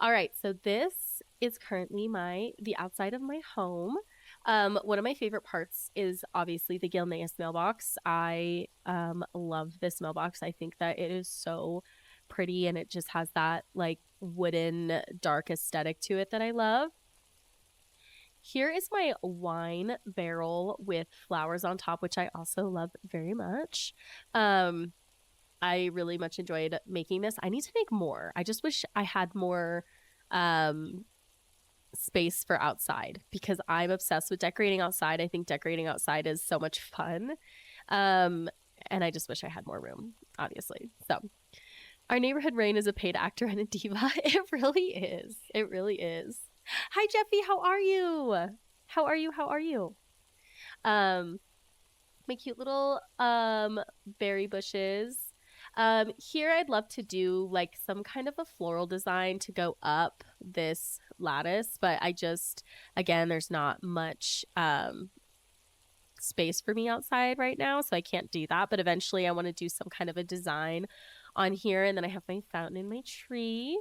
All right, so this is currently the outside of my home. One of my favorite parts is obviously the Gilneas mailbox. I love this mailbox. I think that it is so pretty and it just has that like wooden dark aesthetic to it that I love. Here is my wine barrel with flowers on top, which I also love very much. I really much enjoyed making this. I need to make more. I just wish I had more um, space for outside because I'm obsessed with decorating outside. I think decorating outside is so much fun. Um, and I just wish I had more room, obviously. So, our neighborhood Rain is a paid actor and a diva. It really is. It really is. Hi, Jeffy. How are you? How are you? How are you? Um, my cute little berry bushes. Here I'd love to do like some kind of a floral design to go up this lattice, but I just again there's not much space for me outside right now, so I can't do that. But eventually I want to do some kind of a design on here, and then I have my fountain in my tree.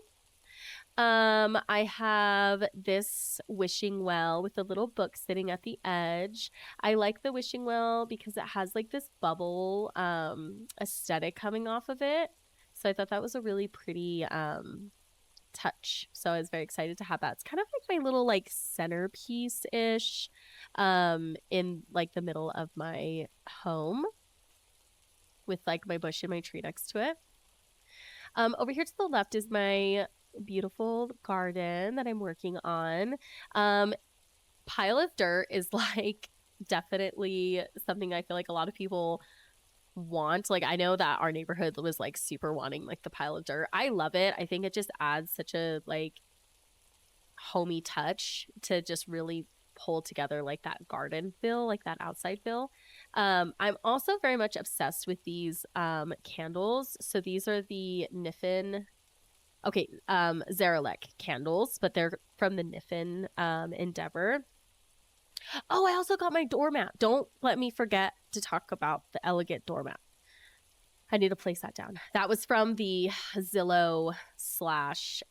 I have this wishing well with a little book sitting at the edge. I like the wishing well because it has like this bubble aesthetic coming off of it. So I thought that was a really pretty touch. So I was very excited to have that. It's kind of like my little like centerpiece-ish in like the middle of my home with like my bush and my tree next to it. Over here to the left is my beautiful garden that I'm working on. Pile of dirt is like definitely something I feel like a lot of people want. Like I know that our neighborhood was like super wanting like the pile of dirt. I love it. I think it just adds such a like homey touch to just really pull together like that garden feel, like that outside feel. I'm also very much obsessed with these candles. So these are the Niffin Zarelek candles, but they're from the Niffin Endeavor. Oh, I also got my doormat. Don't let me forget to talk about the elegant doormat. I need to place that down. That was from the Zillow slash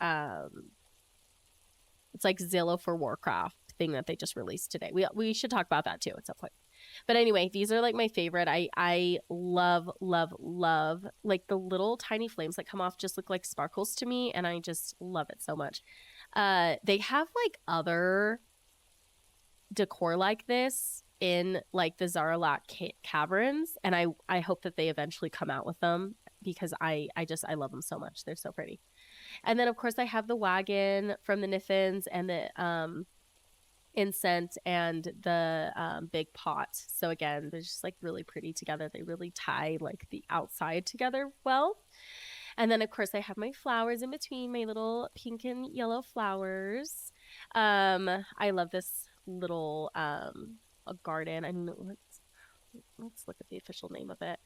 it's like Zillow for Warcraft thing that they just released today. We should talk about that too at some point. But anyway, these are like my favorite. I love like the little tiny flames that come off just look like sparkles to me, and I just love it so much. They have like other decor like this in like the Zaralak caverns, and I hope that they eventually come out with them because I love them so much. They're so pretty. And then of course I have the wagon from the Niffins and the incense and the big pot. So again, they're just like really pretty together. They really tie like the outside together well. And then of course I have my flowers in between, my little pink and yellow flowers. I love this little a garden. I mean, let's look at the official name of it.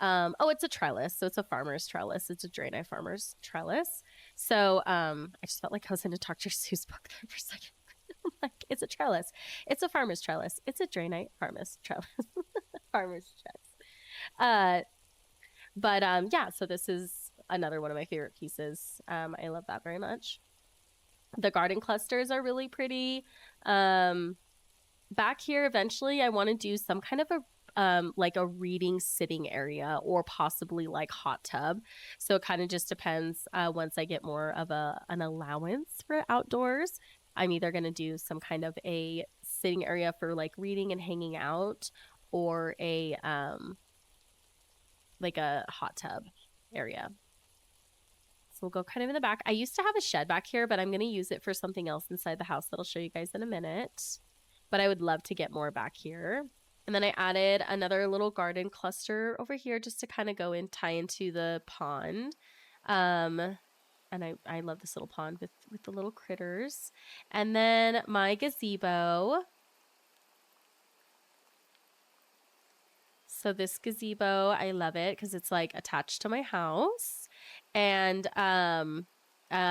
It's a trellis. So it's a farmer's trellis. It's a Draenei farmer's trellis. So I just felt like I was in a Dr. Seuss book there for a second. Like, it's a trellis. It's a farmer's trellis. It's a Draenei farmer's trellis. Farmer's trellis. Yeah, so this is another one of my favorite pieces. I love that very much. The garden clusters are really pretty. Back here, eventually, I want to do some kind of a like a reading sitting area or possibly like hot tub. So it kind of just depends once I get more of an allowance for outdoors. I'm either going to do some kind of a sitting area for like reading and hanging out or a like a hot tub area. So we'll go kind of in the back. I used to have a shed back here, but I'm going to use it for something else inside the house that I'll show you guys in a minute. But I would love to get more back here. And then I added another little garden cluster over here just to kind of go and tie into the pond. And I love this little pond with the little critters. And then my gazebo. So this gazebo, I love it because it's like attached to my house. And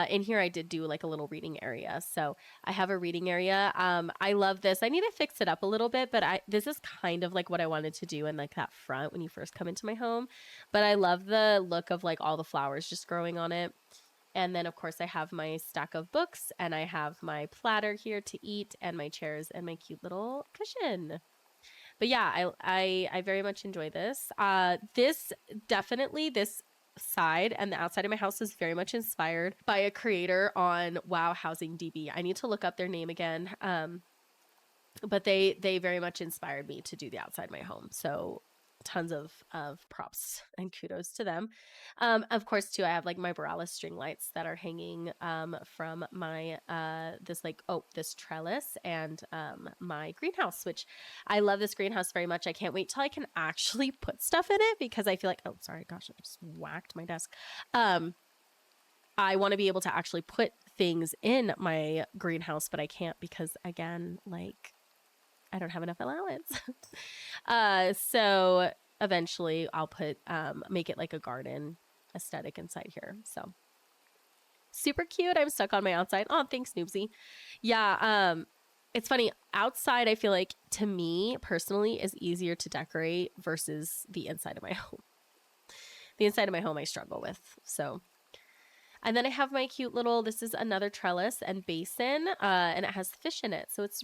in here I did do like a little reading area. So I have a reading area. I love this. I need to fix it up a little bit, but this is kind of like what I wanted to do in like that front when you first come into my home. But I love the look of like all the flowers just growing on it. And then, of course, I have my stack of books and I have my platter here to eat and my chairs and my cute little cushion. But yeah, I very much enjoy this. This definitely, this side and the outside of my house is very much inspired by a creator on WoW Housing DB. I need to look up their name again. But they very much inspired me to do the outside of my home. So tons of props and kudos to them. Of course, too, I have like my Borealis string lights that are hanging from my this trellis and my greenhouse, which I love this greenhouse very much. I can't wait till I can actually put stuff in it because I feel like, oh, sorry, gosh, I just whacked my desk. I want to be able to actually put things in my greenhouse, but I can't because, again, like, I don't have enough allowance. So eventually I'll make it like a garden aesthetic inside here. So super cute. I'm stuck on my outside. Oh, thanks, Noobsy. Yeah. It's funny. Outside, I feel like to me personally is easier to decorate versus the inside of my home. The inside of my home I struggle with. So. And then I have my cute little, this is another trellis and basin, and it has fish in it. So it's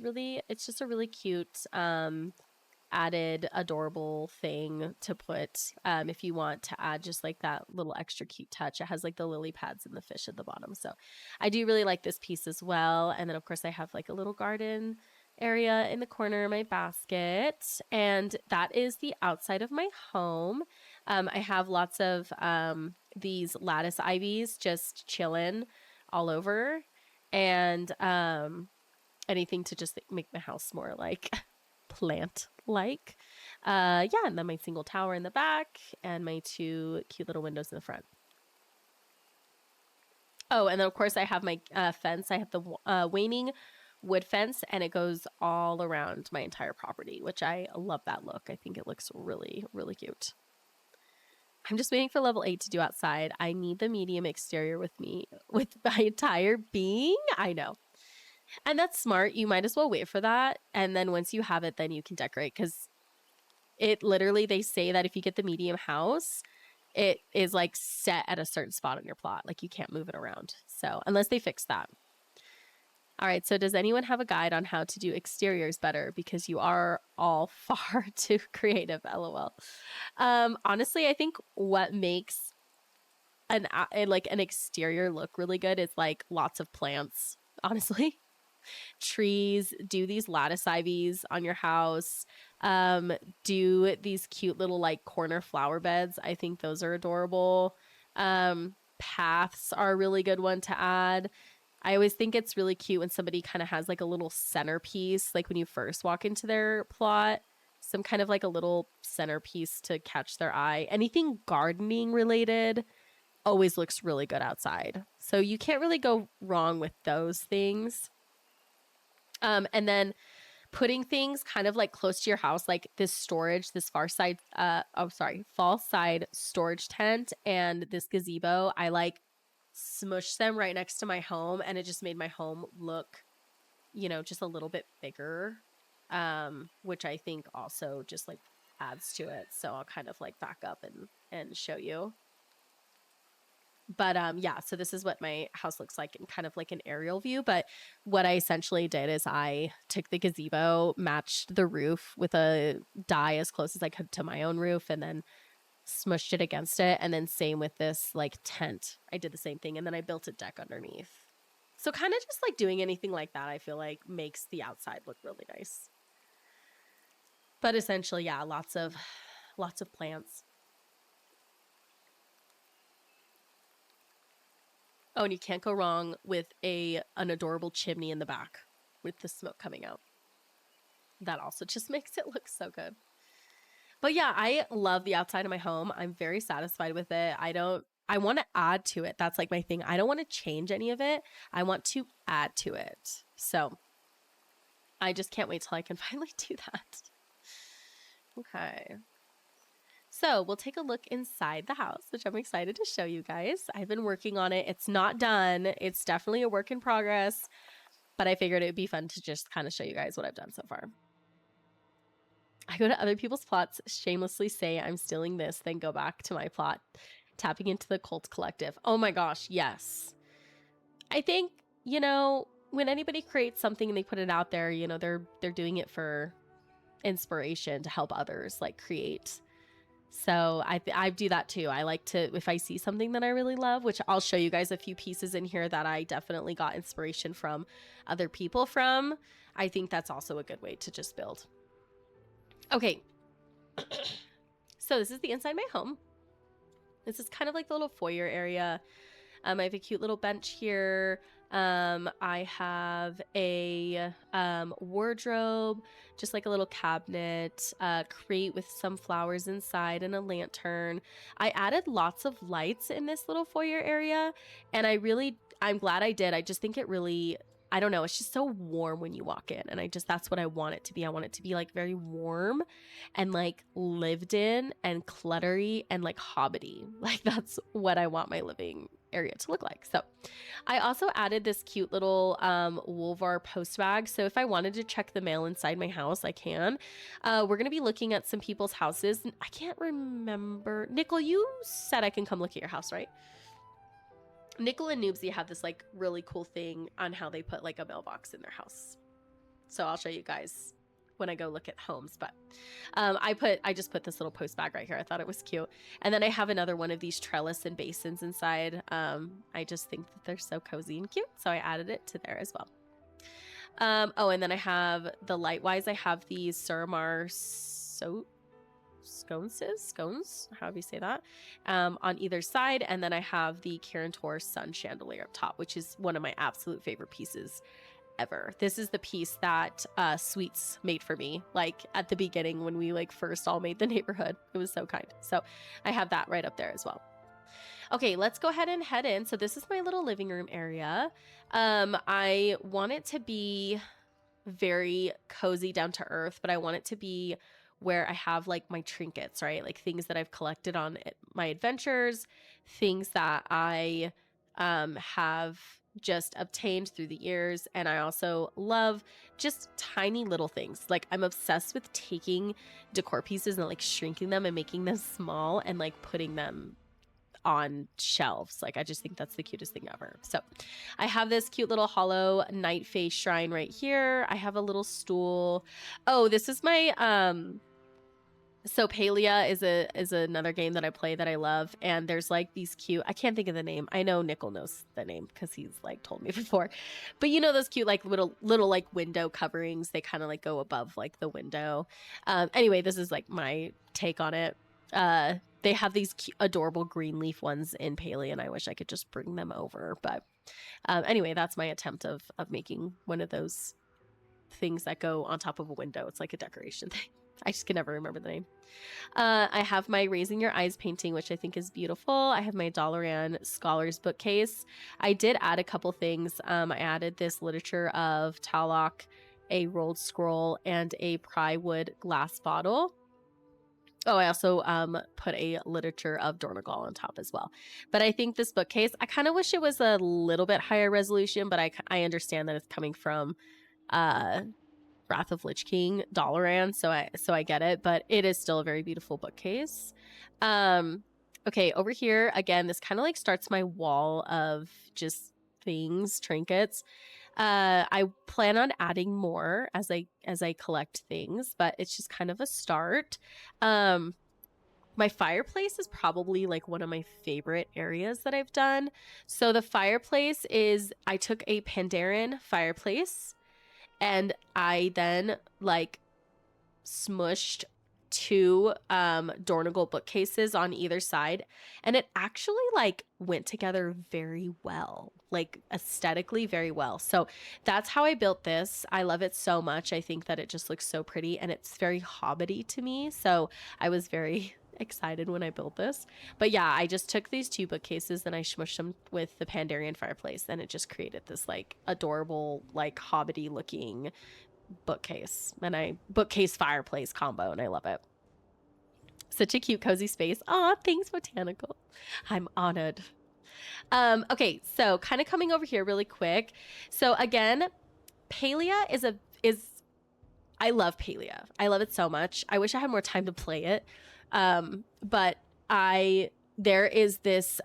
just a really cute, added adorable thing to put, if you want to add just like that little extra cute touch. It has like the lily pads and the fish at the bottom. So I do really like this piece as well. And then of course I have like a little garden area in the corner of my basket. And that is the outside of my home. I have lots of these lattice ivies just chilling all over, and anything to just make my house more like plant-like. Yeah, and then my single tower in the back, and my two cute little windows in the front. Oh, and then of course I have my fence. I have the waning wood fence, and it goes all around my entire property, which I love that look. I think it looks really, really cute. I'm just waiting for level 8 to do outside. I need the medium exterior with my entire being. I know. And that's smart. You might as well wait for that. And then once you have it, then you can decorate. Because it literally, they say that if you get the medium house, it is like set at a certain spot on your plot. Like you can't move it around. So unless they fix that. All right, so does anyone have a guide on how to do exteriors better? Because you are all far too creative, lol. Honestly, I think what makes an exterior look really good is like lots of plants, honestly. Trees, do these lattice ivies on your house. Do these cute little like corner flower beds. I think those are adorable. Paths are a really good one to add. I always think it's really cute when somebody kind of has like a little centerpiece, like when you first walk into their plot, some kind of like a little centerpiece to catch their eye. Anything gardening related always looks really good outside. So you can't really go wrong with those things. And then putting things kind of like close to your house, like this storage, this fall side storage tent and this gazebo. I like smush them right next to my home, and it just made my home look, just a little bit bigger, which I think also just like adds to it. So I'll kind of like back up and show you. But yeah, so this is what my house looks like in kind of like an aerial view. But what I essentially did is I took the gazebo, matched the roof with a die as close as I could to my own roof, and then smushed it against it. And then same with this like tent. I did the same thing. And then I built a deck underneath. So kind of just like doing anything like that, I feel like makes the outside look really nice. But essentially, yeah, lots of plants. Oh, and you can't go wrong with an adorable chimney in the back with the smoke coming out. That also just makes it look so good. But yeah, I love the outside of my home. I'm very satisfied with it. I want to add to it. That's like my thing. I don't want to change any of it. I want to add to it. So I just can't wait till I can finally do that. Okay. So we'll take a look inside the house, which I'm excited to show you guys. I've been working on it. It's not done. It's definitely a work in progress, but I figured it would be fun to just kind of show you guys what I've done so far. I go to other people's plots, shamelessly say I'm stealing this, then go back to my plot, tapping into the cult collective. Oh my gosh, yes. I think, you know, when anybody creates something and they put it out there, you know, they're doing it for inspiration to help others like create. So I do that too. I like to, if I see something that I really love, which I'll show you guys a few pieces in here that I definitely got inspiration from other people from. I think that's also a good way to just build. Okay. So this is the inside my home. This is kind of like the little foyer area. I have a cute little bench here. I have a wardrobe, just like a little cabinet, crate with some flowers inside and a lantern. I added lots of lights in this little foyer area, and I'm glad I did. I just think it really, I don't know, it's just so warm when you walk in, and that's what I want it to be. I want it to be like very warm and like lived in and cluttery and like hobbity. Like that's what I want my living area to look like. So I also added this cute little Wolvar post bag. So if I wanted to check the mail inside my house, I can. We're going to be looking at some people's houses. I can't remember. Nickel, you said I can come look at your house, right? Nickel and Noobsy have this like really cool thing on how they put like a mailbox in their house. So I'll show you guys when I go look at homes, but I just put this little post bag right here. I thought it was cute. And then I have another one of these trellis and basins inside. I just think that they're so cozy and cute, so I added it to there as well. Oh, and then I have the light-wise, I have these Suramar scones, however you say that, on either side. And then I have the Carantor sun chandelier up top, which is one of my absolute favorite pieces ever. This is the piece that Sweets made for me, like at the beginning when we like first all made the neighborhood. It was so kind. So I have that right up there as well. Okay, let's go ahead and head in. So this is my little living room area. I want it to be very cozy, down to earth, but I want it to be where I have like my trinkets, right? Like things that I've collected on my adventures, things that I have just obtained through the years. And I also love just tiny little things. Like I'm obsessed with taking decor pieces and like shrinking them and making them small and like putting them on shelves. Like I just think that's the cutest thing ever. So I have this cute little hollow night face shrine right here. I have a little stool. Oh, this is my so Palia is another game that I play that I love, and there's like these cute, I can't think of the name. I know Nickel knows the name because he's like told me before. But you know those cute like little like window coverings, they kind of like go above like the window. Anyway, this is like my take on it. They have these cute, adorable green leaf ones in Palia, and I wish I could just bring them over. But anyway, that's my attempt of making one of those things that go on top of a window. It's like a decoration thing. I just can never remember the name. I have my Raising Your Eyes painting, which I think is beautiful. I have my Dalaran Scholars bookcase. I did add a couple things. I added this literature of Talok, a rolled scroll, and a prywood glass bottle. Oh, I also put a literature of Dornagal on top as well. But I think this bookcase, I kind of wish it was a little bit higher resolution, but I understand that it's coming from Wrath of Lich King Dalaran, so I get it, but it is still a very beautiful bookcase. Okay, over here again, this kind of like starts my wall of just things, trinkets. I plan on adding more as I collect things, but it's just kind of a start. My fireplace is probably like one of my favorite areas that I've done. So the fireplace is, I took a Pandaren fireplace and I then like smushed two Dornagal bookcases on either side, and it actually like went together very well, like aesthetically very well. So that's how I built this. I love it so much. I think that it just looks so pretty, and it's very hobbity to me, so I was very excited when I built this. But yeah, I just took these two bookcases and I smushed them with the Pandaren fireplace, and it just created this like adorable like hobbity looking bookcase fireplace combo, and I love it. Such a cute cozy space. Aw, thanks Botanical, I'm honored. Okay, so kind of coming over here really quick. So again, Palia is I love Palia. I love it so much. I wish I had more time to play it. But I there is this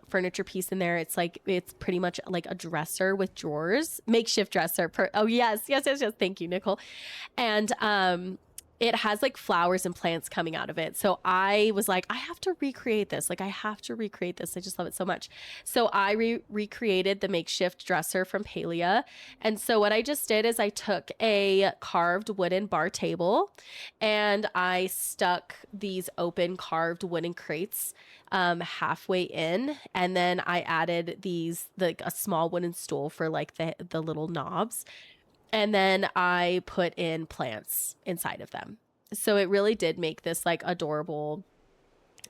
furniture piece in there. It's pretty much like a dresser with drawers, makeshift dresser. Oh yes, yes, yes, yes. Thank you, Nicole. And it has like flowers and plants coming out of it. So I was like, I have to recreate this. Like I have to recreate this. I just love it so much. So I recreated the makeshift dresser from Palia. And so what I just did is I took a carved wooden bar table and I stuck these open carved wooden crates halfway in, and then I added these like a small wooden stool for like the little knobs, and then I put in plants inside of them. So it really did make this like adorable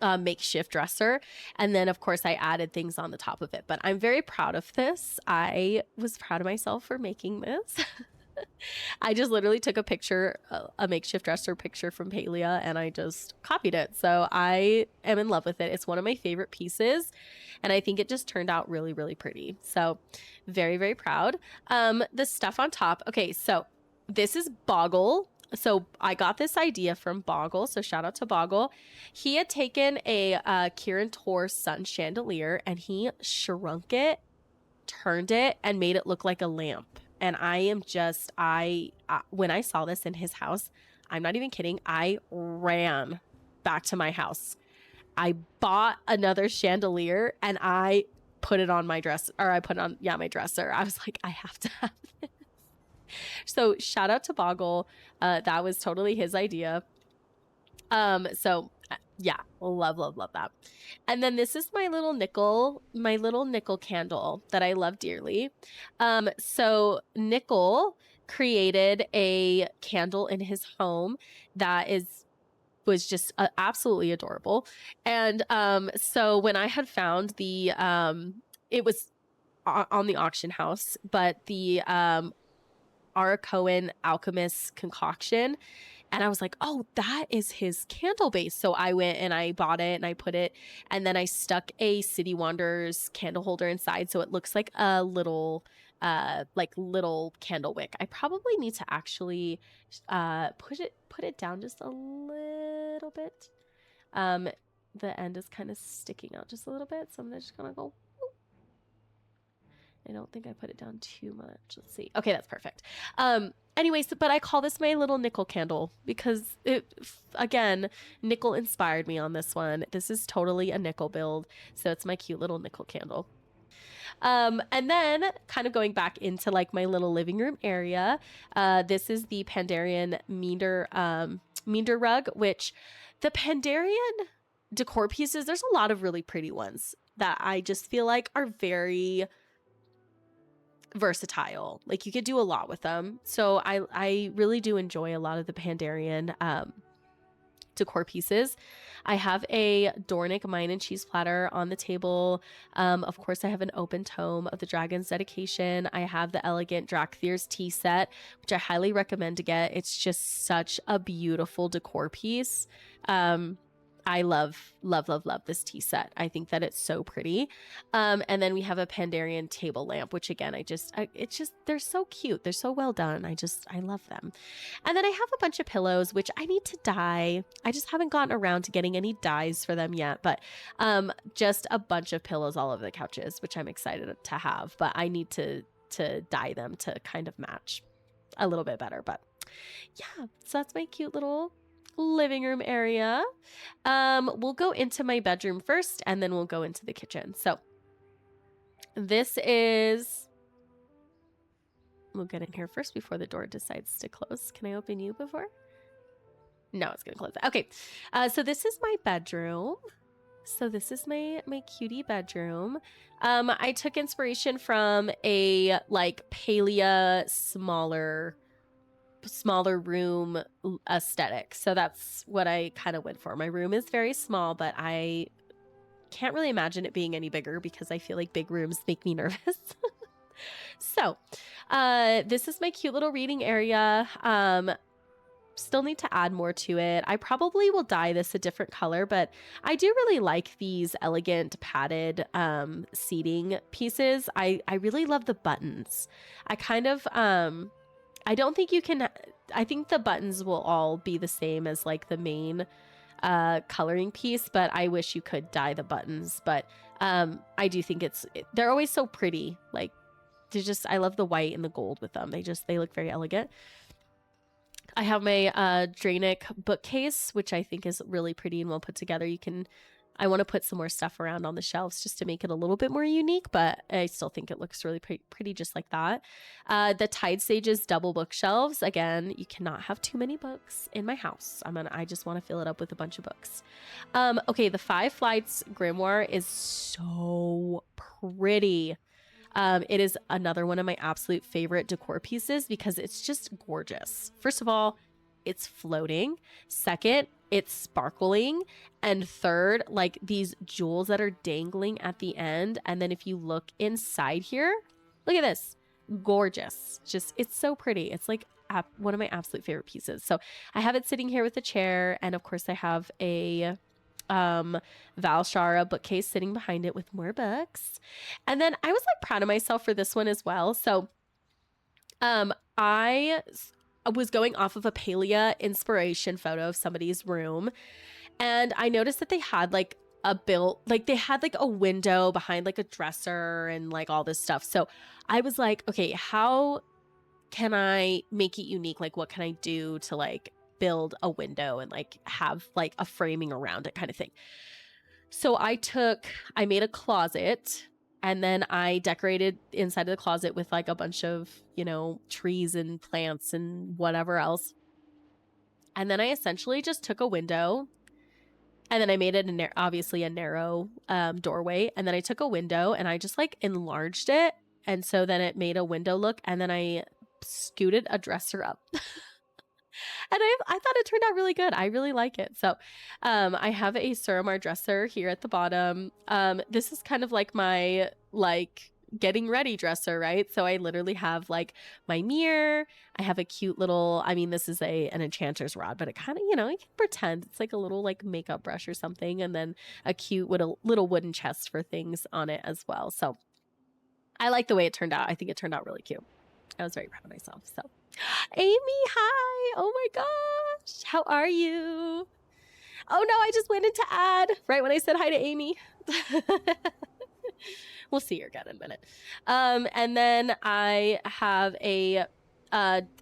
makeshift dresser. And then of course I added things on the top of it, but I'm very proud of this. I was proud of myself for making this. I just literally took a picture, a makeshift dresser picture from Palia, and I just copied it. So I am in love with it. It's one of my favorite pieces, and I think it just turned out really, really pretty. So very, very proud. The stuff on top. Okay, so this is Boggle. So I got this idea from Boggle. So shout out to Boggle. He had taken a Kieran Tor sun chandelier and he shrunk it, turned it, and made it look like a lamp. And I am just, when I saw this in his house, I'm not even kidding, I ran back to my house. I bought another chandelier and I put it on my dress, or I put it on, my dresser. I was like, I have to have this. So shout out to Boggle. That was totally his idea. So yeah, love, love, love that. And then this is my little nickel candle that I love dearly. So Nickel created a candle in his home that was just absolutely adorable. And so when I had found the it was on the auction house, but the Ara Cohen Alchemist concoction. And I was like, oh, that is his candle base. So I went and I bought it and I put it, and then I stuck a City Wanderers candle holder inside. So it looks like a little candle wick. I probably need to actually put it down just a little bit. The end is kind of sticking out just a little bit. So I'm just gonna go. I don't think I put it down too much. Let's see. Okay, that's perfect. Anyways, but I call this my little nickel candle because again, nickel inspired me on this one. This is totally a nickel build. So it's my cute little nickel candle. And then kind of going back into like my little living room area. This is the Pandarian Meander rug, which the Pandarian decor pieces, there's a lot of really pretty ones that I just feel like are very versatile. Like you could do a lot with them. So I really do enjoy a lot of the Pandarian decor pieces. I have a Dornick Mine and Cheese platter on the table. Of course, I have an open tome of the Dragon's Dedication. I have the elegant Drakthir's tea set, which I highly recommend to get. It's just such a beautiful decor piece. I love, love, love, love this tea set. I think that it's so pretty. And then we have a Pandarian table lamp, which again, it's just, they're so cute. They're so well done. I love them. And then I have a bunch of pillows, which I need to dye. I just haven't gotten around to getting any dyes for them yet, but just a bunch of pillows all over the couches, which I'm excited to have, but I need to dye them to kind of match a little bit better. But yeah, so that's my cute little living room area. We'll go into my bedroom first and then we'll go into the kitchen. So this is, we'll get in here first before the door decides to close. Can I open you before? No, it's gonna close. Okay. So this is my bedroom. So this is my cutie bedroom. I took inspiration from a like Palia smaller room aesthetic. So that's what I kind of went for. My room is very small, but I can't really imagine it being any bigger because I feel like big rooms make me nervous. So this is my cute little reading area. Still need to add more to it. I probably will dye this a different color, but I do really like these elegant padded seating pieces. I really love the buttons. I kind of I don't think you can, I think the buttons will all be the same as like the main coloring piece, but I wish you could dye the buttons. But I do think they're always so pretty. Like, I love the white and the gold with them. They look very elegant. I have my Draenic bookcase, which I think is really pretty and well put together. I want to put some more stuff around on the shelves just to make it a little bit more unique, but I still think it looks really pretty just like that. The Tide Sages double bookshelves. Again, you cannot have too many books in my house. I just want to fill it up with a bunch of books. Okay, the Five Flights grimoire is so pretty. It is another one of my absolute favorite decor pieces because it's just gorgeous. First of all, it's floating. Second, it's sparkling. And third, like these jewels that are dangling at the end. And then if you look inside here, look at this. Gorgeous. It's so pretty. It's like one of my absolute favorite pieces. So I have it sitting here with a chair. And of course I have a Valshara bookcase sitting behind it with more books. And then I was like proud of myself for this one as well. So I was going off of a Palea inspiration photo of somebody's room, and I noticed that they had like they had like a window behind like a dresser and like all this stuff. So I was like, okay, how can I make it unique? Like, what can I do to like build a window and like have like a framing around it kind of thing? So I made a closet, and then I decorated inside of the closet with like a bunch of, trees and plants and whatever else. And then I essentially just took a window, and then I made it obviously a narrow doorway. And then I took a window and I just like enlarged it. And so then it made a window look, and then I scooted a dresser up. And I thought it turned out really good. I really like it. So I have a Suramar dresser here at the bottom. This is kind of like my getting ready dresser, right? So I literally have like my mirror. I have a cute little, this is an enchanter's rod, but it kind of, you can pretend it's like a little like makeup brush or something. And then a cute little wooden chest for things on it as well. So I like the way it turned out. I think it turned out really cute. I was very proud of myself. So Amy, hi. Oh my gosh. How are you? Oh no, I just went into ad right when I said hi to Amy. We'll see her again in a minute. And then I have I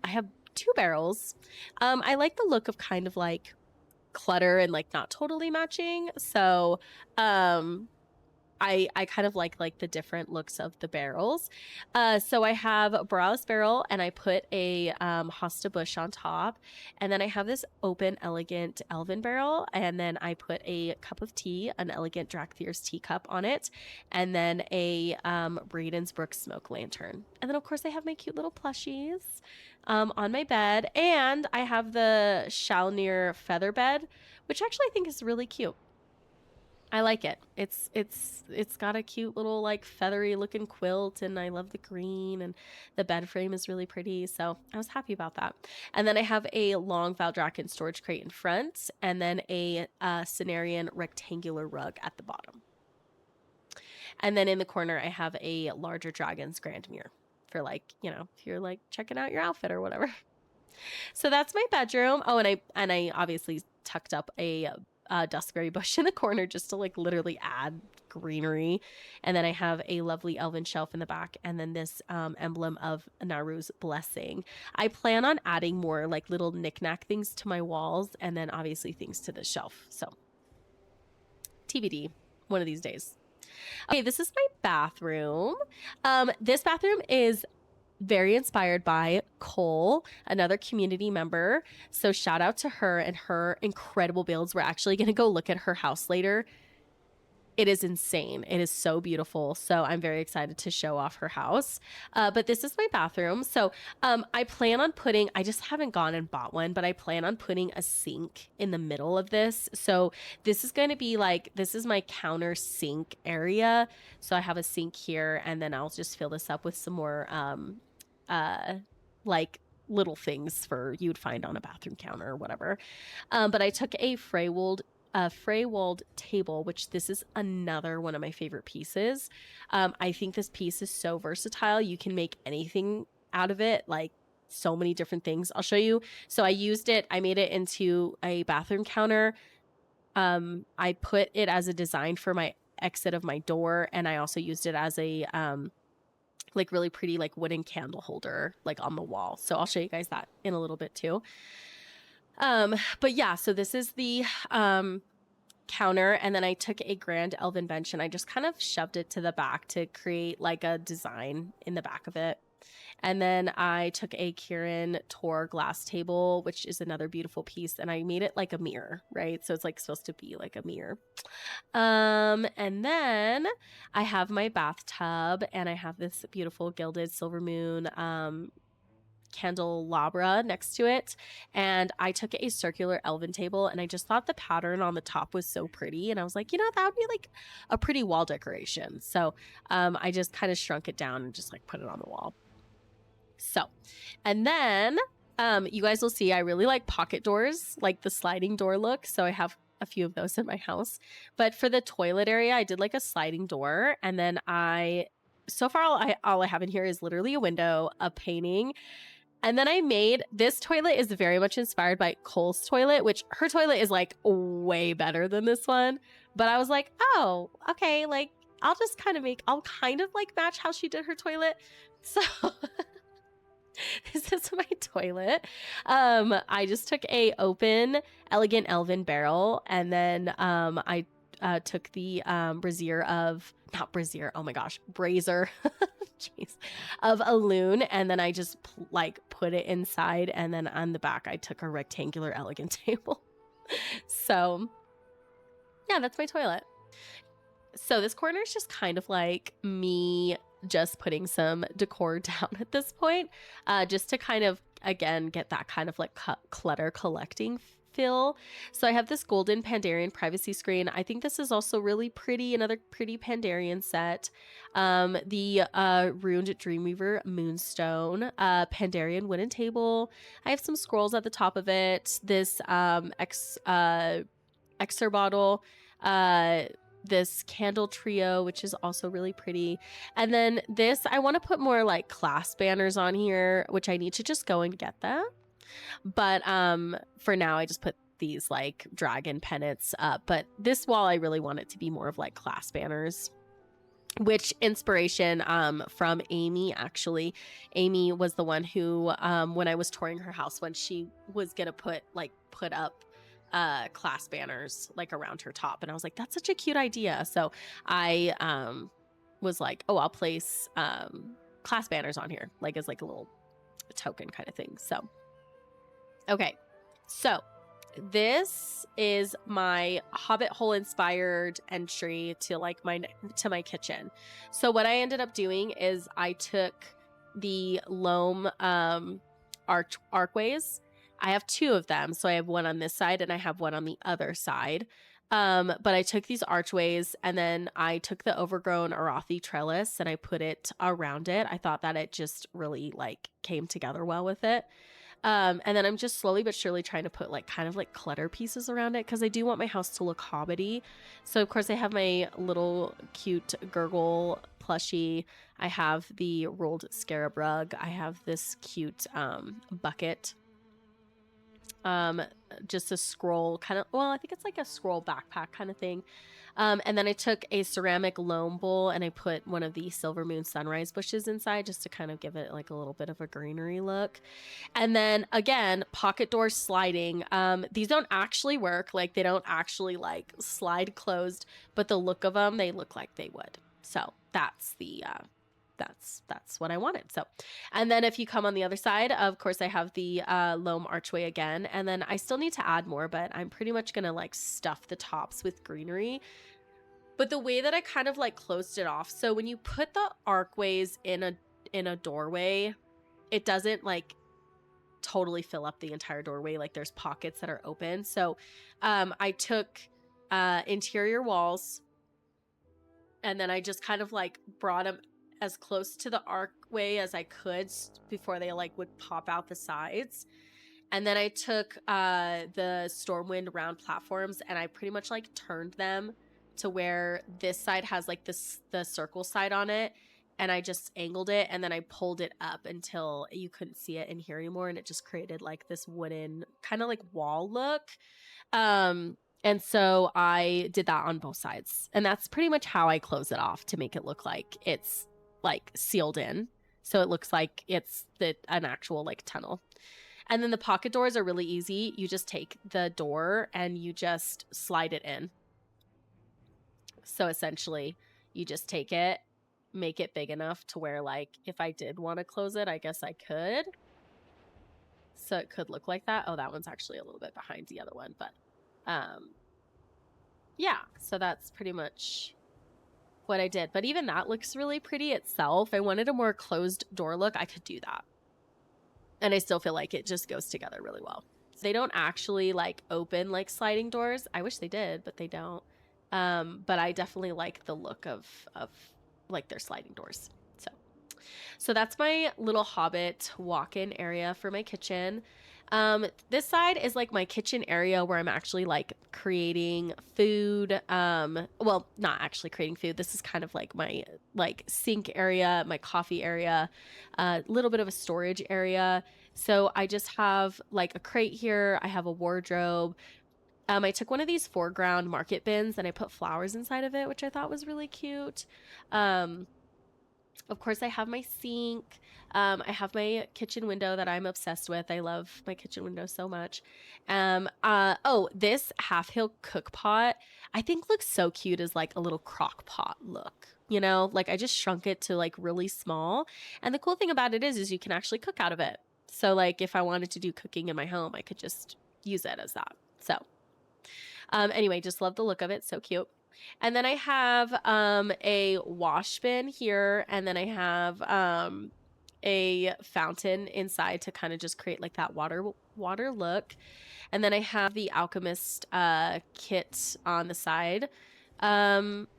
have 2 barrels. I like the look of kind of like clutter and like not totally matching. So, I kind of like the different looks of the barrels. So I have a Borealis barrel, and I put a hosta bush on top. And then I have this open, elegant elven barrel. And then I put a cup of tea, an elegant Drakthir's teacup on it. And then a Braden's Brook smoke lantern. And then of course I have my cute little plushies on my bed. And I have the Shalnir feather bed, which actually I think is really cute. I like it. It's got a cute little like feathery looking quilt, and I love the green, and the bed frame is really pretty. So I was happy about that. And then I have a long Valdrakken storage crate in front, and then a Cenarian rectangular rug at the bottom. And then in the corner, I have a larger Dragon's Grand Mirror for like, if you're like checking out your outfit or whatever. So that's my bedroom. Oh, and I obviously tucked up a duskberry bush in the corner just to like literally add greenery. And then I have a lovely elven shelf in the back, and then this emblem of Naru's blessing. I plan on adding more like little knickknack things to my walls, and then obviously things to the shelf. So TBD, one of these days. Okay, this is my bathroom. This bathroom is very inspired by Cole, another community member. So shout out to her and her incredible builds. We're actually going to go look at her house later. It is insane. It is so beautiful. So I'm very excited to show off her house. But this is my bathroom. So I plan on I just haven't gone and bought one, but I plan on putting a sink in the middle of this. So this is going to be this is my counter sink area. So I have a sink here, and then I'll just fill this up with some more like little things you'd find on a bathroom counter or whatever. But I took a Freywald table, which this is another one of my favorite pieces. I think this piece is so versatile. You can make anything out of it, like so many different things. I'll show you. So I used it. I made it into a bathroom counter. I put it as a design for my exit of my door, and I also used it as a like really pretty like wooden candle holder like on the wall. So I'll show you guys that in a little bit too. But yeah, so this is the counter, and then I took a grand elven bench and I just kind of shoved it to the back to create like a design in the back of it. And then I took a Kieran Tor glass table, which is another beautiful piece, and I made it like a mirror, right? So it's like supposed to be like a mirror. And then I have my bathtub, and I have this beautiful gilded silver moon candelabra next to it, and I took a circular elven table, and I just thought the pattern on the top was so pretty, and I was like, you know, that would be like a pretty wall decoration. So I just kind of shrunk it down and just like put it on the wall. So, and then you guys will see I really like pocket doors, like the sliding door look. So I have a few of those in my house. But for the toilet area, I did like a sliding door. And then so far, all I have in here is literally a window, a painting. And then I made, this toilet is very much inspired by Cole's toilet, which her toilet is like way better than this one. But I was like, oh, okay, like I'll kind of like match how she did her toilet. So this is my toilet. I just took a open elegant elven barrel, and then I took the brazier, jeez, of a loon, and then I just like put it inside, and then on the back I took a rectangular elegant table. So yeah, that's my toilet. So this corner is just kind of like me just putting some decor down at this point, just to kind of, again, get that kind of like clutter collecting feel. So I have this golden Pandarian privacy screen. I think this is also really pretty, another pretty Pandarian set. The ruined Dreamweaver moonstone, Pandarian wooden table. I have some scrolls at the top of it. This Exer bottle, this candle trio, which is also really pretty. And then this, I want to put more like class banners on here, which I need to just go and get them. But for now, I just put these like dragon pennants up. But this wall, I really want it to be more of like class banners, which inspiration from Amy, actually. Amy was the one who, when I was touring her house, when she was gonna put up class banners like around her top, and I was like, that's such a cute idea. So I was like, oh, I'll place class banners on here, like as like a little token kind of thing. So okay, so this is my Hobbit hole inspired entry to like my kitchen. So what I ended up doing is I took the loam archways. I have two of them. So I have one on this side and I have one on the other side. But I took these archways, and then I took the overgrown Arathi trellis and I put it around it. I thought that it just really like came together well with it. And then I'm just slowly but surely trying to put like kind of like clutter pieces around it, because I do want my house to look hobbity. So of course I have my little cute gurgle plushie. I have the rolled scarab rug. I have this cute bucket. Just a scroll kind of, well, I think it's like a scroll backpack kind of thing. And then I took a ceramic loam bowl and I put one of the silver moon sunrise bushes inside, just to kind of give it like a little bit of a greenery look. And then again, pocket door sliding. These don't actually work. Like they don't actually like slide closed, but the look of them, they look like they would. So that's the, that's what I wanted. So, and then if you come on the other side, of course I have the loam archway again, and then I still need to add more, but I'm pretty much gonna like stuff the tops with greenery. But the way that I kind of like closed it off, so when you put the archways in a doorway, it doesn't like totally fill up the entire doorway. Like there's pockets that are open. So I took interior walls, and then I just kind of like brought them as close to the archway as I could before they like would pop out the sides. And then I took the Stormwind round platforms and I pretty much like turned them to where this side has like the circle side on it, and I just angled it and then I pulled it up until you couldn't see it in here anymore, and it just created like this wooden kind of like wall look. And so I did that on both sides. And that's pretty much how I close it off to make it look like it's like sealed in. So it looks like it's an actual like tunnel. And then the pocket doors are really easy. You just take the door and you just slide it in. So essentially, you just take it, make it big enough to where, like, if I did want to close it, I guess I could. So it could look like that. Oh, that one's actually a little bit behind the other one, but yeah, so that's pretty much what I did. But even that looks really pretty itself. I wanted a more closed door look. I could do that. And I still feel like it just goes together really well. They don't actually like open like sliding doors. I wish they did, but they don't. But I definitely like the look of like their sliding doors. So that's my little Hobbit walk-in area for my kitchen. This side is like my kitchen area where I'm actually like creating food. Well, not actually creating food. This is kind of like my like sink area, my coffee area, a little bit of a storage area. So I just have like a crate here. I have a wardrobe. I took one of these foreground market bins and I put flowers inside of it, which I thought was really cute. Of course, I have my sink. I have my kitchen window that I'm obsessed with. I love my kitchen window so much. Oh, this half hill cook pot I think looks so cute as like a little crock pot look. You know, like I just shrunk it to like really small. And the cool thing about it is you can actually cook out of it. So like if I wanted to do cooking in my home, I could just use it as that. So anyway, just love the look of it. So cute. And then I have a wash bin here, and then I have a fountain inside to kind of just create like that water look. And then I have the Alchemist kit on the side.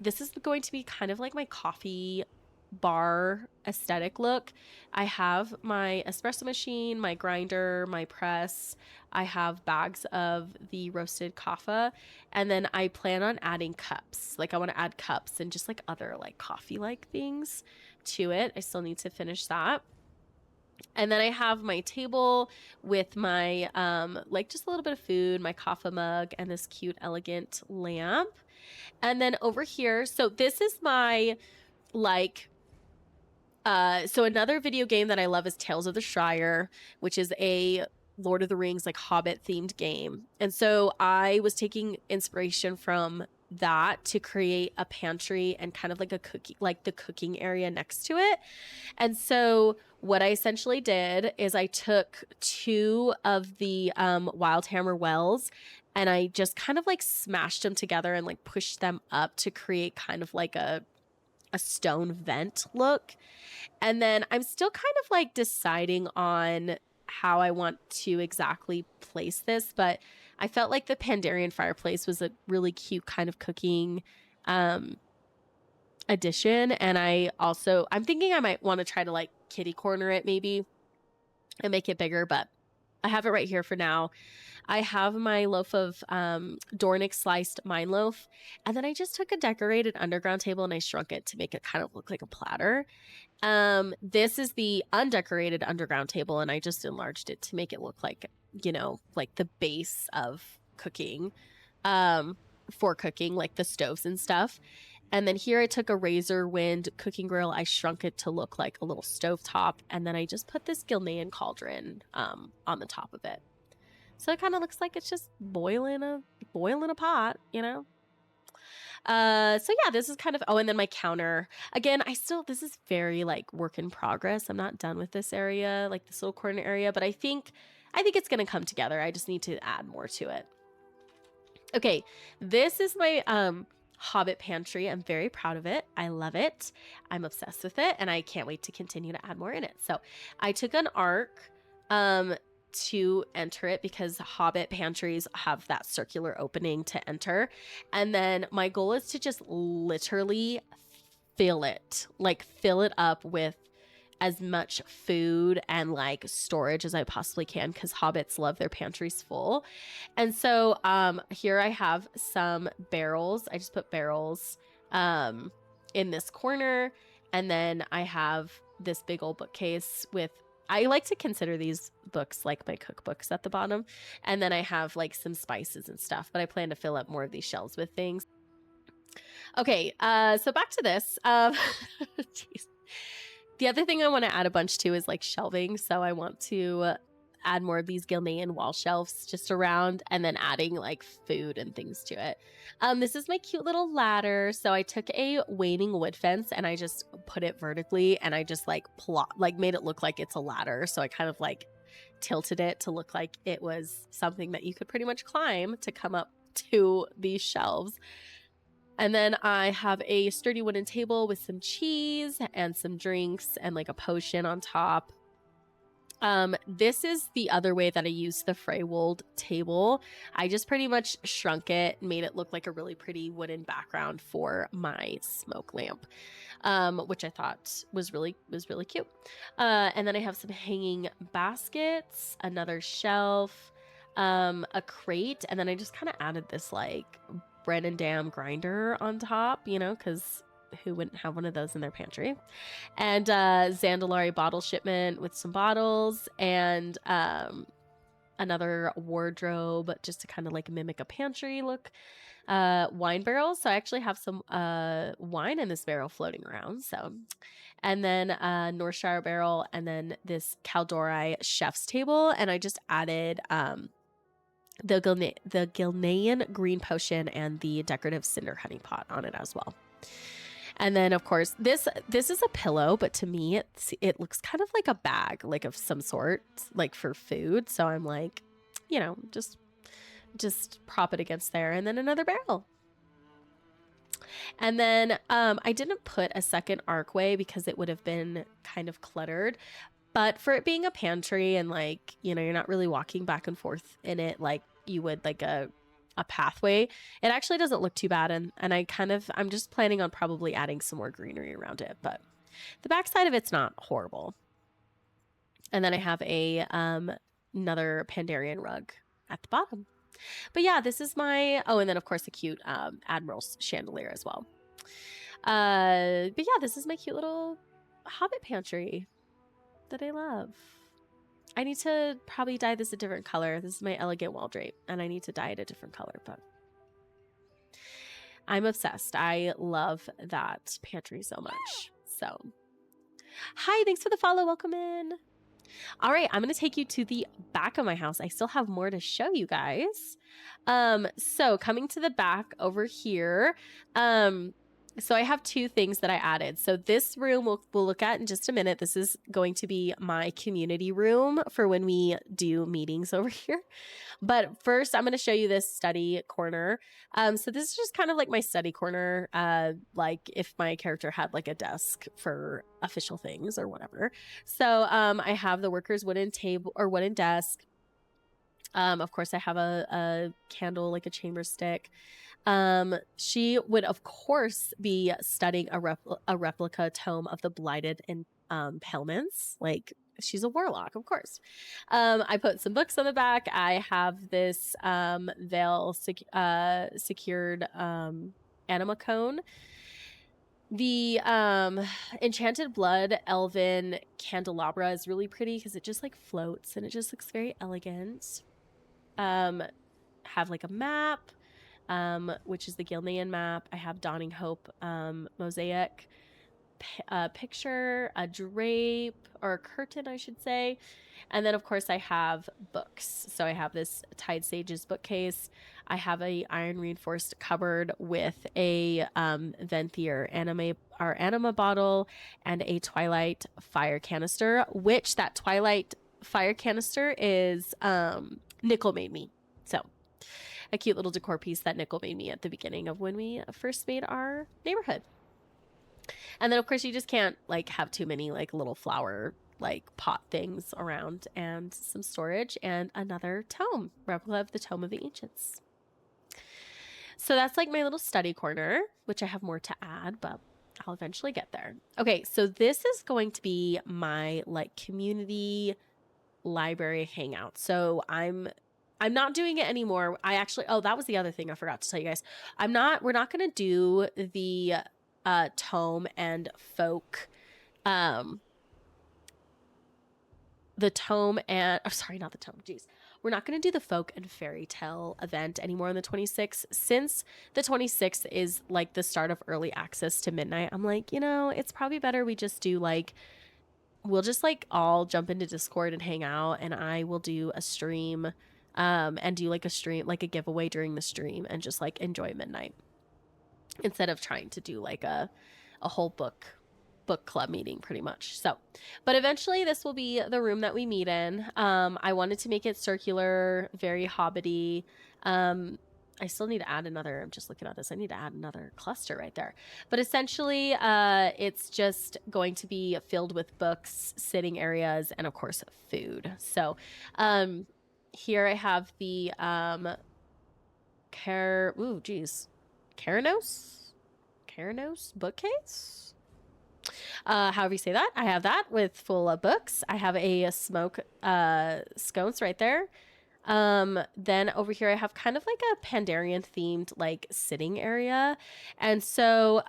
This is going to be kind of like my coffee bar aesthetic look. I have my espresso machine, my grinder, my press. I have bags of the roasted kaffa, and then I plan on adding cups. Like I want to add cups and just like other like coffee like things to it. I still need to finish that. And then I have my table with my like just a little bit of food, my kaffa mug, and this cute elegant lamp. And then over here, so this is my like so another video game that I love is Tales of the Shire, which is a Lord of the Rings like Hobbit themed game. And so I was taking inspiration from that to create a pantry and kind of like a cookie, like the cooking area next to it. And so what I essentially did is I took two of the Wildhammer wells and I just kind of like smashed them together and like pushed them up to create kind of like a stone vent look. And then I'm still kind of like deciding on how I want to exactly place this, but I felt like the Pandarian fireplace was a really cute kind of cooking addition. And I'm thinking I might want to try to like kitty corner it maybe and make it bigger, but I have it right here for now. I have my loaf of Dornick sliced mine loaf, and then I just took a decorated underground table and I shrunk it to make it kind of look like a platter. This is the undecorated underground table, and I just enlarged it to make it look like, you know, like the base of cooking, for cooking, like the stoves and stuff. And then here I took a razor wind cooking grill. I shrunk it to look like a little stovetop, and then I just put this Gilnean cauldron on the top of it. So it kind of looks like it's just boiling a pot, you know? So yeah, this is kind of, oh, and then my counter. Again, this is very like work in progress. I'm not done with this area, like this little corner area, but I think it's going to come together. I just need to add more to it. Okay, this is my Hobbit pantry. I'm very proud of it. I love it. I'm obsessed with it, and I can't wait to continue to add more in it. So I took an arc to enter it because Hobbit pantries have that circular opening to enter. And then my goal is to just literally fill it up with as much food and like storage as I possibly can, because hobbits love their pantries full. And so here I have some barrels. I just put barrels in this corner, and then I have this big old bookcase with, I like to consider these books like my cookbooks at the bottom. And then I have like some spices and stuff, but I plan to fill up more of these shelves with things. Okay, so back to this. Geez. The other thing I want to add a bunch to is like shelving. So I want to add more of these Gilnean wall shelves just around, and then adding like food and things to it. This is my cute little ladder. So I took a waning wood fence and I just put it vertically, and I just like made it look like it's a ladder. So I kind of like tilted it to look like it was something that you could pretty much climb to come up to these shelves. And then I have a sturdy wooden table with some cheese and some drinks and like a potion on top. This is the other way that I use the Freywold table. I just pretty much shrunk it, made it look like a really pretty wooden background for my smoke lamp, which I thought was really cute. And then I have some hanging baskets, another shelf, a crate, and then I just kind of added this like Brennan Dam grinder on top, you know, because who wouldn't have one of those in their pantry? And Zandalari bottle shipment with some bottles, and another wardrobe just to kind of like mimic a pantry look. Wine barrels. So I actually have some wine in this barrel floating around. So, and then Northshire barrel, and then this Caldori chef's table. And I just added the Gilnean green potion and the decorative cinder honey pot on it as well. And then of course this is a pillow, but to me it looks kind of like a bag, like of some sort, like for food. So I'm like, you know, just prop it against there. And then another barrel. And then I didn't put a second archway because it would have been kind of cluttered. But for it being a pantry and like, you know, you're not really walking back and forth in it like you would like a pathway, it actually doesn't look too bad. And I'm just planning on probably adding some more greenery around it. But the backside of it's not horrible. And then I have a another Pandarian rug at the bottom. But yeah, this is my, oh, and then of course a cute Admiral's chandelier as well. But yeah, this is my cute little Hobbit pantry that I love. I need to probably dye this a different color. This is my elegant wall drape, and I need to dye it a different color, but I'm obsessed. I love that pantry so much. So, hi, thanks for the follow. Welcome in. All right, I'm going to take you to the back of my house. I still have more to show you guys. So coming to the back over here, so I have two things that I added. So this room we'll look at in just a minute. This is going to be my community room for when we do meetings over here. But first, I'm going to show you this study corner. So this is just kind of like my study corner, like if my character had like a desk for official things or whatever. So I have the worker's wooden table or wooden desk. Of course, I have a candle, like a chamber stick. She would, of course, be studying a replica tome of the Blighted Impalements. Like, she's a warlock, of course. I put some books on the back. I have this veil secured anima cone. The Enchanted Blood Elven candelabra is really pretty because it just like floats and it just looks very elegant. Have like a map, which is the Gilnean map. I have Dawning Hope mosaic picture, a drape or a curtain, I should say. And then of course I have books. So I have this Tide Sages bookcase. I have a iron reinforced cupboard with a Venthyr anima bottle and a Twilight fire canister, which that Twilight fire canister is Nickel made me. So a cute little decor piece that Nickel made me at the beginning of when we first made our neighborhood. And then of course you just can't like have too many like little flower like pot things around, and some storage and another tome, replica of the Tome of the Ancients. So that's like my little study corner, which I have more to add, but I'll eventually get there. Okay, so this is going to be my like community library hangout. So I'm not doing it anymore. I actually, oh, that was the other thing I forgot to tell you guys. We're not going to do the tome and folk the tome and sorry, not the tome. Jeez. We're not going to do the folk and fairy tale event anymore on the 26th. Since the 26th is like the start of early access to midnight, I'm like, it's probably better we just do like, we'll just like all jump into Discord and hang out, and I will do a stream and do like a stream, like a giveaway during the stream, and just like enjoy midnight instead of trying to do like a whole book club meeting pretty much. So, but eventually this will be the room that we meet in. I wanted to make it circular, very hobbity. I still need to add another, I'm just looking at this, I need to add another cluster right there. But essentially, it's just going to be filled with books, sitting areas, and of course, food. So here I have the Caranos bookcase? However you say that. I have that with full of books. I have a smoke sconce right there. Then over here I have kind of like a Pandarian themed like sitting area. And so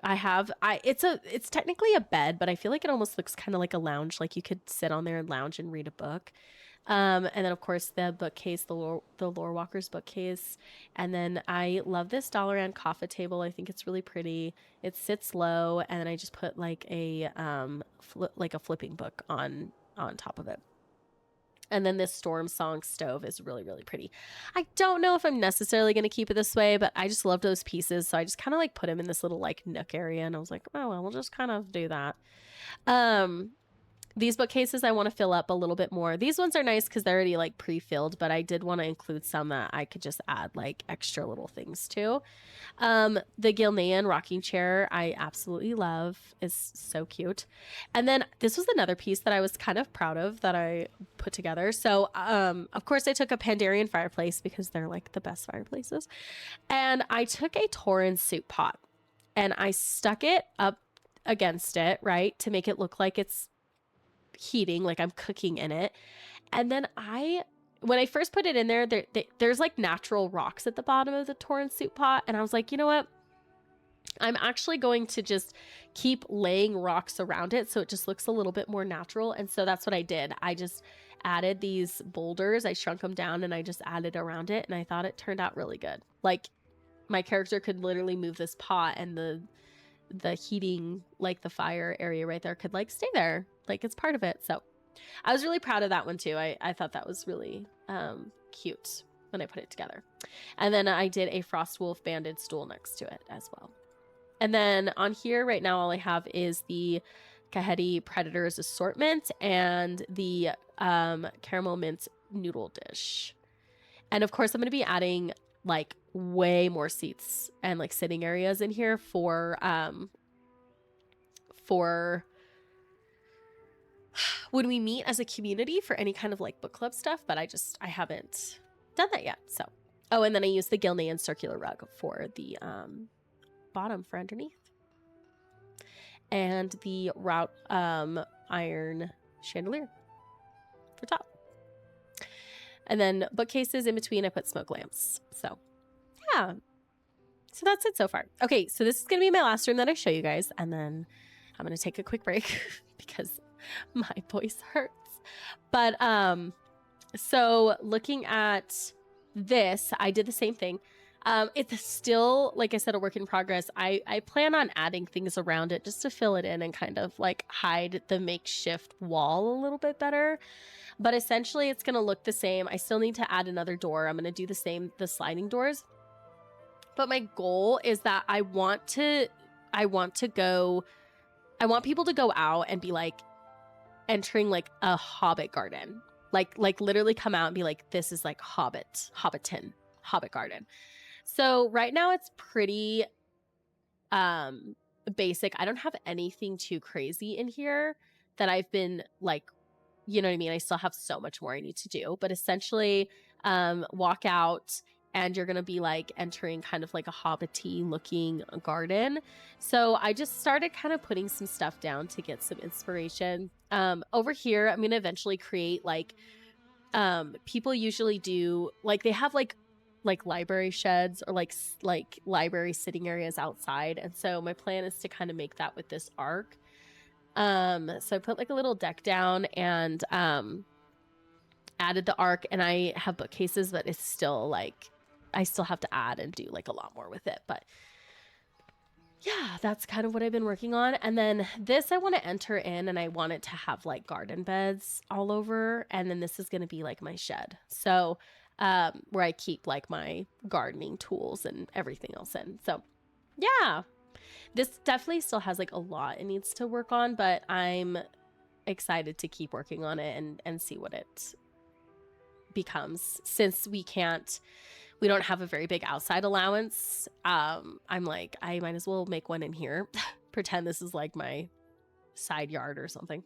it's technically a bed, but I feel like it almost looks kind of like a lounge, like you could sit on there and lounge and read a book. And then of course the bookcase, the Lore Walker's bookcase. And then I love this Dalaran coffee table. I think it's really pretty. It sits low, and then I just put like a flipping book on top of it. And then this Storm Song stove is really, really pretty. I don't know if I'm necessarily going to keep it this way, but I just love those pieces. So I just kind of like put them in this little like nook area, and I was like, oh, well, we'll just kind of do that. These bookcases I want to fill up a little bit more. These ones are nice because they're already like pre-filled, but I did want to include some that I could just add like extra little things to. The Gilnean rocking chair I absolutely love. Is so cute. And then this was another piece that I was kind of proud of that I put together. So of course I took a Pandarian fireplace because they're like the best fireplaces. And I took a Tauren soup pot and I stuck it up against it, right, to make it look like it's heating, like I'm cooking in it. And then when I first put it in there, there's like natural rocks at the bottom of the Tauren soup pot, and I was like, you know what, I'm actually going to just keep laying rocks around it so it just looks a little bit more natural. And so that's what I did. I just added these boulders, I shrunk them down, and I just added around it, and I thought it turned out really good. Like my character could literally move this pot, and the heating, like the fire area right there, could like stay there, like it's part of it. So I was really proud of that one too. I thought that was really cute when I put it together. And then I did a Frostwolf banded stool next to it as well. And then on here right now, all I have is the Kaheti Predators assortment and the caramel mint noodle dish. And of course I'm going to be adding like way more seats and like sitting areas in here for when we meet as a community for any kind of like book club stuff, but I haven't done that yet. So, oh, and then I used the Gilnean circular rug for the bottom for underneath, and the route iron chandelier for top. And then bookcases in between, I put smoke lamps. So yeah, so that's it so far. Okay, so this is gonna be my last room that I show you guys, and then I'm gonna take a quick break because my voice hurts. But so looking at this, I did the same thing. It's still, like I said, a work in progress. I plan on adding things around it just to fill it in and kind of like hide the makeshift wall a little bit better. But essentially it's going to look the same. I still need to add another door. I'm going to do the sliding doors. But my goal is that I want people to go out and be like entering like a Hobbit garden. Like literally come out and be like, this is like Hobbiton, Hobbit garden. So right now it's pretty basic. I don't have anything too crazy in here that I've been like, you know what I mean? I still have so much more I need to do, but essentially walk out and you're going to be like entering kind of like a Hobbit-y looking garden. So I just started kind of putting some stuff down to get some inspiration. Over here, I'm going to eventually create like, people usually do, like they have like library sheds or like library sitting areas outside. And so my plan is to kind of make that with this arc. So I put like a little deck down and added the arc, and I have bookcases, but it's still like I still have to add and do like a lot more with it. But yeah, that's kind of what I've been working on. And then this I want to enter in, and I want it to have like garden beds all over. And then this is going to be like my shed. So where I keep like my gardening tools and everything else in. So yeah, this definitely still has like a lot it needs to work on, but I'm excited to keep working on it and see what it becomes, since we don't have a very big outside allowance. I'm like, I might as well make one in here. Pretend this is like my side yard or something.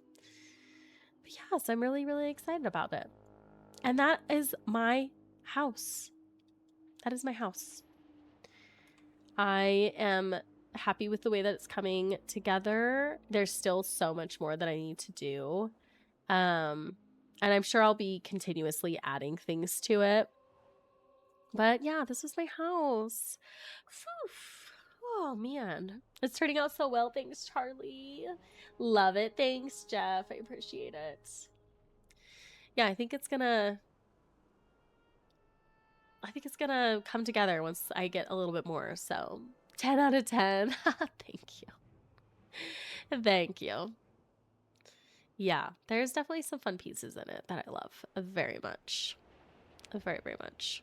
But yes, I'm really, really excited about it. And that is my house. That is my house. I am happy with the way that it's coming together. There's still so much more that I need to do. And I'm sure I'll be continuously adding things to it. But yeah, this was my house. Whew. Oh man, it's turning out so well. Thanks, Charlie. Love it. Thanks, Jeff. I appreciate it. Yeah, I think it's gonna come together once I get a little bit more. So 10 out of 10. Thank you. Thank you. Yeah, there's definitely some fun pieces in it that I love very much. Very, very much.